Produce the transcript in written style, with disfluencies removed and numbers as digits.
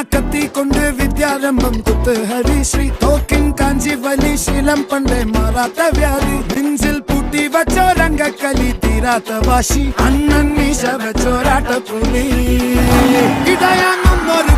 കത്തി കൊണ്ട് വിദ്യാരംഭം കുത്ത് ഹരിശ്രീ തോക്കിൻ കാഞ്ചി വലി ശീലം പണ്ടേ മാറാത്ത വ്യാധി നെഞ്ചിൽ പൂട്ടി വച്ചോ രംഗക്കലി തീരാത്ത വാശി അണ്ണൻ മീശ വെച്ചോരാട്ട പുലി ഇടയാങ്ങുന്നൊരു